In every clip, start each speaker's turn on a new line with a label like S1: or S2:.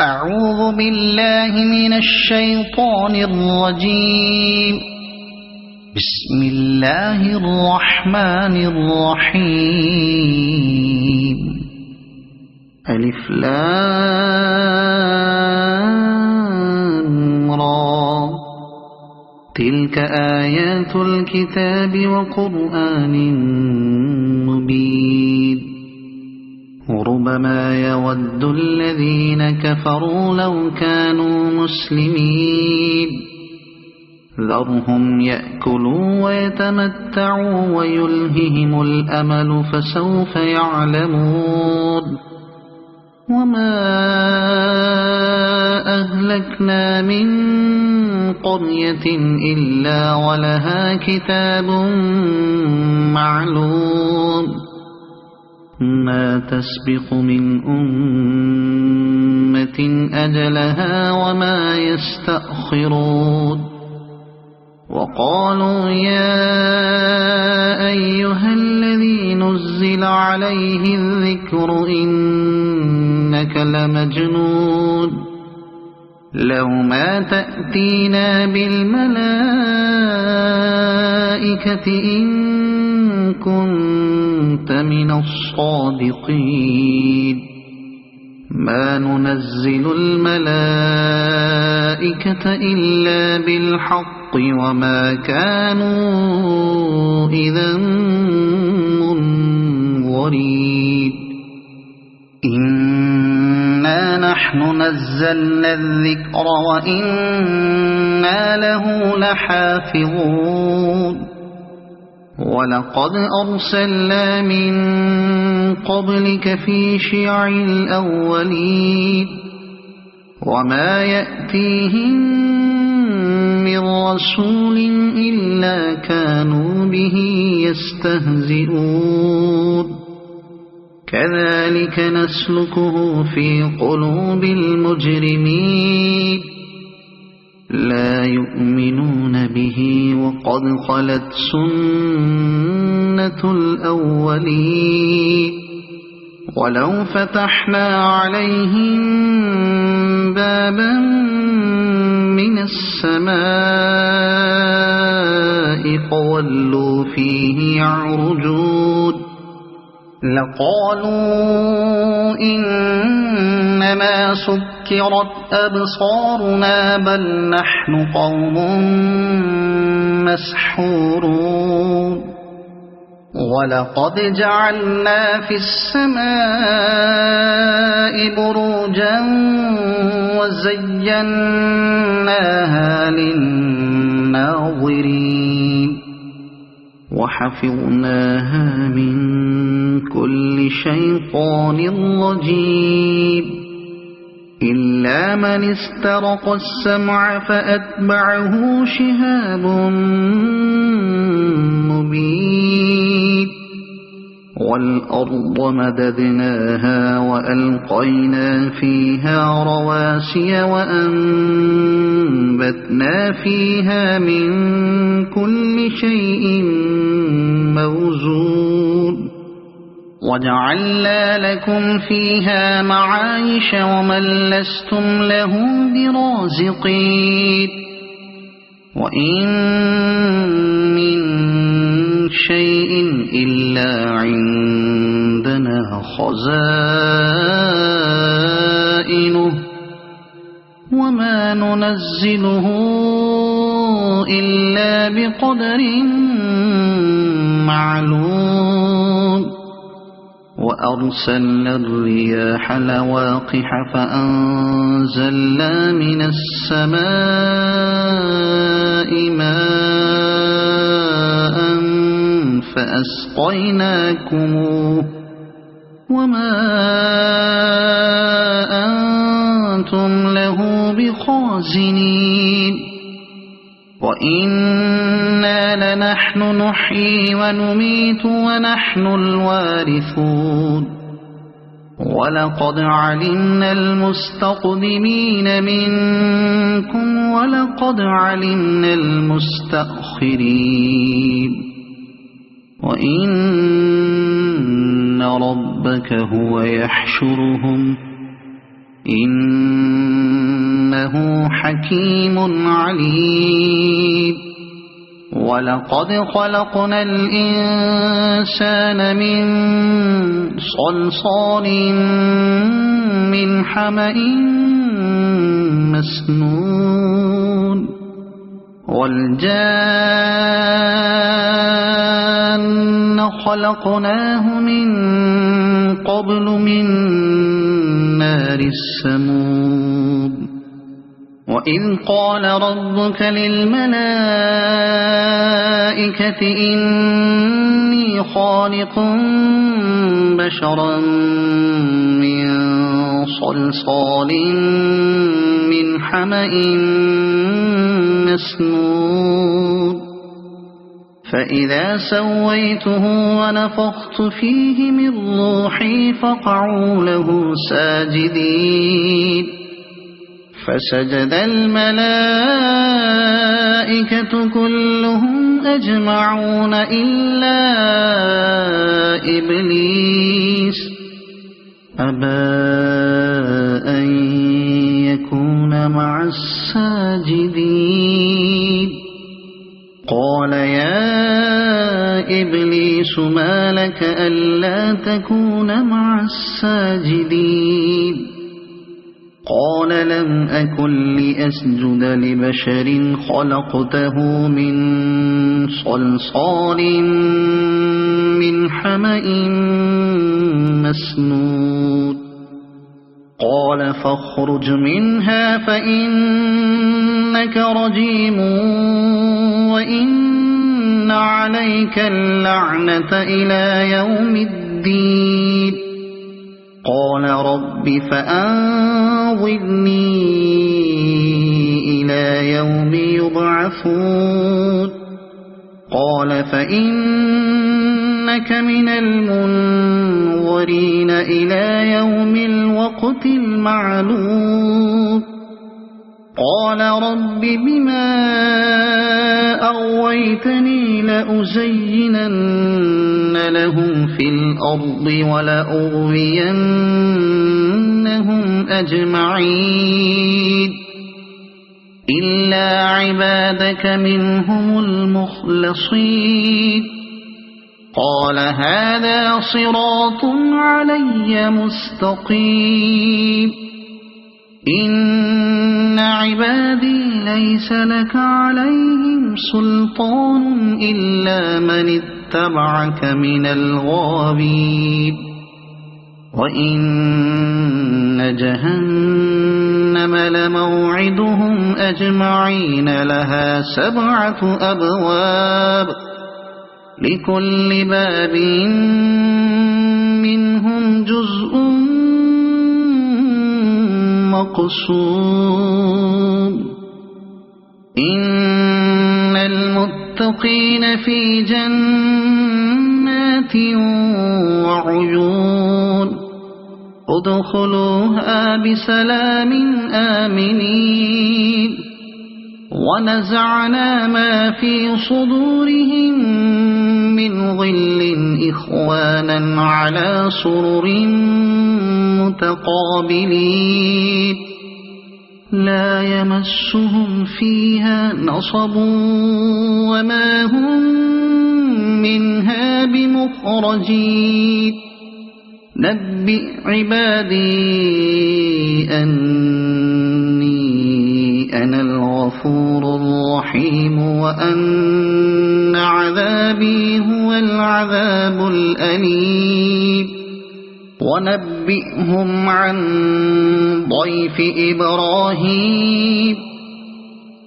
S1: أعوذ بالله من الشيطان الرجيم. بسم الله الرحمن الرحيم. ألف لام را. تلك آيات الكتاب وقرآن مبين. ربما يود الذين كفروا لو كانوا مسلمين. ذرهم يأكلوا ويتمتعوا ويلههم الأمل فسوف يعلمون. وما أهلكنا من قرية إلا ولها كتاب معلوم. ما تسبق من أمة أجلها وما يستأخرون. وقالوا يا أيها الذي نزل عليه الذكر إنك لمجنون. لو ما تأتينا بالملائكة إن كنت من الصادقين. ما ننزل الملائكة إلا بالحق وما كانوا إذا منظرين. إنا نحن نزلنا الذكر وإنا له لحافظون. ولقد أرسلنا من قبلك في شيع الأولين. وما يأتيهم من رسول إلا كانوا به يستهزئون. كذلك نسلكه في قلوب المجرمين. لا يؤمنون به وقد خلت سنة الأولين. ولو فتحنا عليهم بابا من السماء فولوا فيه يعرجون. لقالوا إنما سكرت أبصارنا بل نحن قوم مسحورون. ولقد جعلنا في السماء بروجا وزيناها للناظرين. وحفظناها من كل شيطان رجيم. إلا من استرق السمع فأتبعه شهاب مبين. والأرض مددناها وألقينا فيها رواسي وأنبتنا فيها من كل شيء موزون. وجعلنا لكم فيها معايش ومن لستم له برازقين. وإن من شيء إلا عندنا خزائنه وما ننزله إلا بقدر معلوم. وأرسلنا الرياح لواقح فأنزلنا من السماء ماء فأسقيناكموه وما أنتم له بخازنين. وإنا لنحن نحيي ونميت ونحن الوارثون. ولقد علمنا المستقدمين منكم ولقد علمنا المستأخرين. وإن ربك هو يحشرهم إن إنه حكيم عليم ولقد خلقنا الإنسان من صلصال من حمأ مسنون والجان خلقناه من قبل من نار السموم وإذ قال ربك للملائكة إني خالق بشرا من صلصال من حمأ مسنون فإذا سويته ونفخت فيه من روحي فقعوا له ساجدين فسجد الملائكة كلهم أجمعون إلا إبليس أبى أن يكون مع الساجدين قال يا إبليس ما لك ألا تكون مع الساجدين قال لم أكن لأسجد لبشر خلقته من صلصال من حمأ مسنون قال فاخرج منها فإنك رجيم وإن عليك اللعنة إلى يوم الدين قال رب فأنظرني إلى يوم يبعثون قال فإنك من المنظرين إلى يوم الوقت المعلوم قال رب بما أغويتني لأزينن لهم في الأرض ولأغوينهم أجمعين إلا عبادك منهم المخلصين قال هذا صراط علي مستقيم إن عبادي ليس لك عليهم سلطان إلا من اتبعك من الغاوين وإن جهنم لموعدهم أجمعين لها 7 أبواب لكل باب منهم جزء مقسوم إن المتقين في جنات وعيون ادخلوها بسلام آمنين ونزعنا ما في صدورهم من غل إخوانا على سرر متقابلين لا يمسهم فيها نصب وما هم منها بمخرجين نبئ عبادي أني أنا الغفور الرحيم وأن عذابي هو العذاب الأليم ونبئهم عن ضيف إبراهيم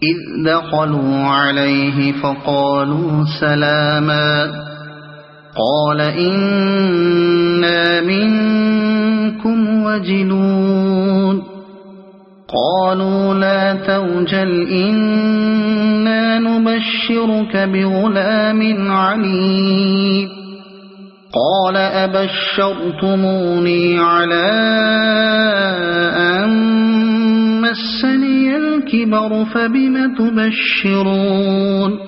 S1: إذ دخلوا عليه فقالوا سلاما قال إنا منكم وجلون قالوا لا توجل إنا نبشرك بغلام عليم قال أبشرتموني على أن مسني الكبر فبم تبشرون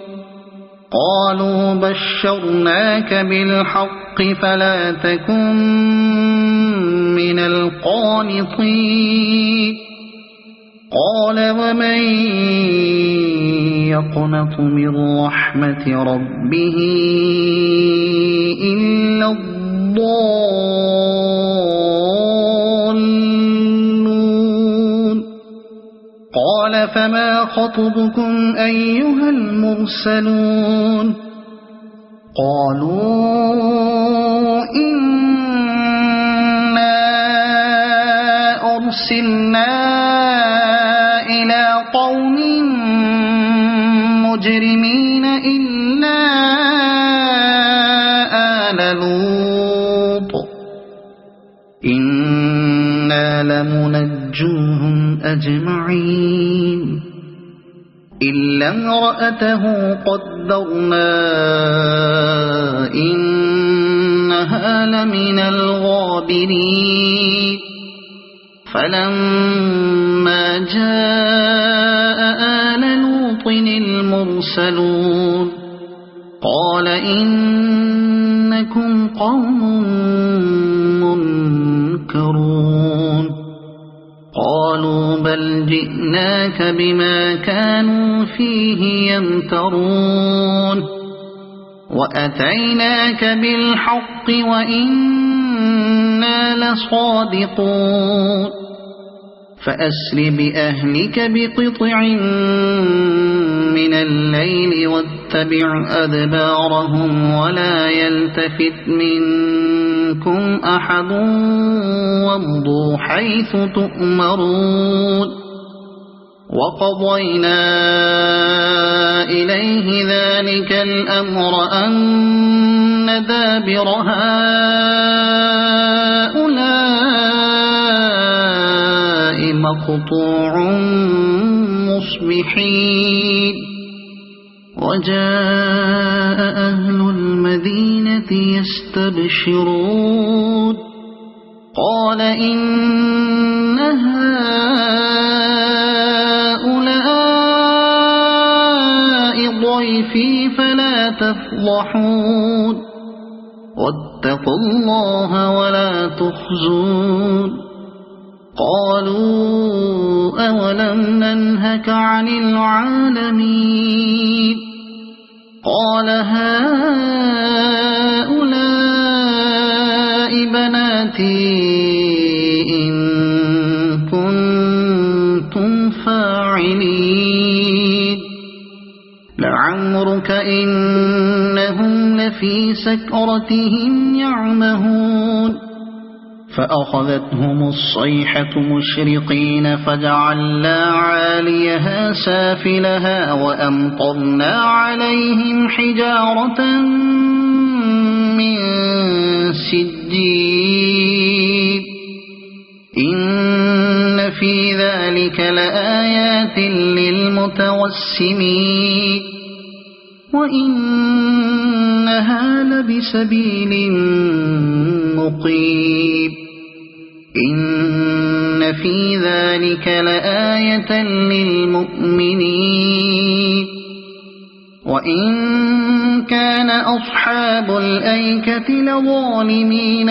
S1: قالوا بشرناك بالحق فلا تكن من القانطين قال ومن يقنط من رحمة ربه إلا الضالون قال فما خطبكم أيها المرسلون قالوا إنا أرسلنا إلى قوم مجرمين إلا آل لوط إنا لمنجوهم أجمعين إلا امرأته قدرنا إنها لمن الغابرين فلما جاء آل لوط المرسلون قال إنكم قوم منكرون قالوا بل جئناك بما كانوا فيه يمترون وأتيناك بالحق وإنا لصادقون فأسر بأهلك بقطع من الليل واتبع أدبارهم ولا يلتفت منكم أحد وامضوا حيث تؤمرون وقضينا إليه ذلك الأمر أن دابر هؤلاء مقطوع مصبحين وجاء أهل المدينة يستبشرون قال إن هؤلاء ضيفي فلا تفضحون واتقوا الله ولا تخزون قالوا أولم ننهك عن العالمين قال هؤلاء بناتي إن كنتم فاعلين لعمرك إنهم لفي سكرتهم يعمهون فأخذتهم الصيحة مشرقين فجعلنا عاليها سافلها وأمطرنا عليهم حجارة من سجيل إن في ذلك لآيات للمتوسمين وإنها لبسبيل مقيم إن في ذلك لآية للمؤمنين وإن كان أصحاب الأيكة لظالمين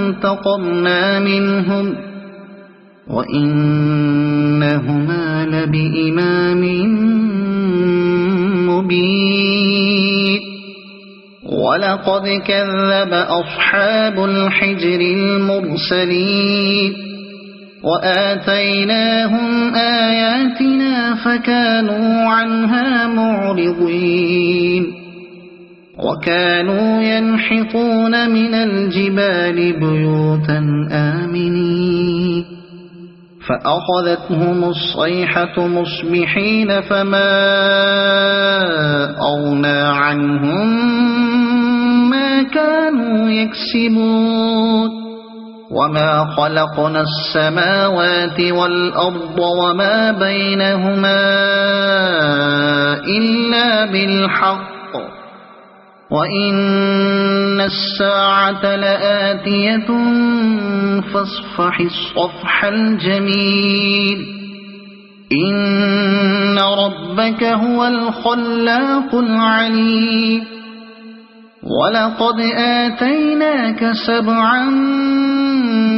S1: فانتقمنا منهم وإنهما لبإمام مبين ولقد كذب أصحاب الحجر المرسلين وآتيناهم آياتنا فكانوا عنها معرضين وكانوا ينحطون من الجبال بيوتا آمنين فأخذتهم الصيحة مصبحين فما أغنى عنهم ما كانوا يكسبون وما خلقنا السماوات والأرض وما بينهما إلا بالحق وإن الساعة لآتية فاصفح الصفح الجميل إن ربك هو الخلاق العليم ولقد آتيناك 7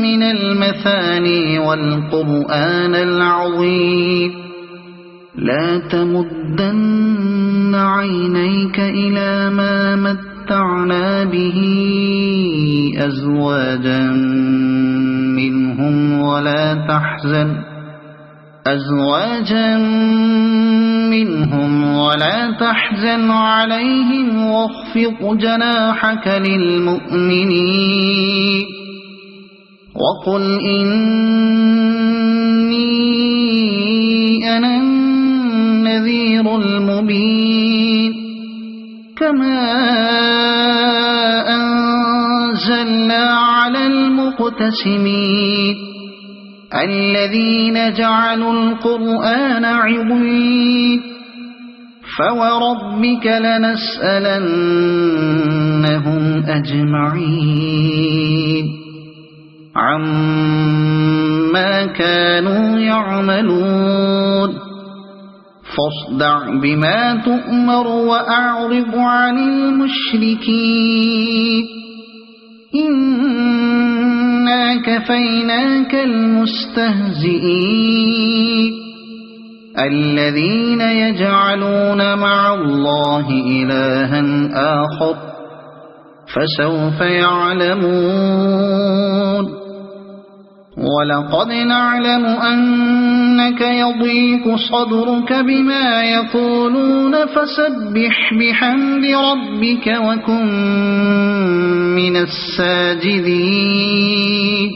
S1: من المثاني والقرآن العظيم لا تمدن عينيك إلى ما متعنا به أزواجا منهم ولا تحزن عليهم واخفض جناحك للمؤمنين وقل إني أنا النذير المبين كما أنزلنا على المقتسمين الذين جعلوا القرآن عضين فوربك لنسألنهم أجمعين عما كانوا يعملون فاصدع بما تؤمر وأعرض عن المشركين إنا كفيناك المستهزئين الذين يجعلون مع الله إلها آخر فسوف يعلمون ولقد نعلم أنك يضيق صدرك بما يقولون فسبح بحمد ربك وكن من الساجدين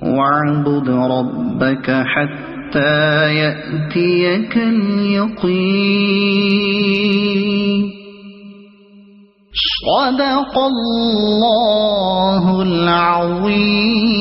S1: واعبد ربك حتى يأتيك اليقين صدق الله العظيم.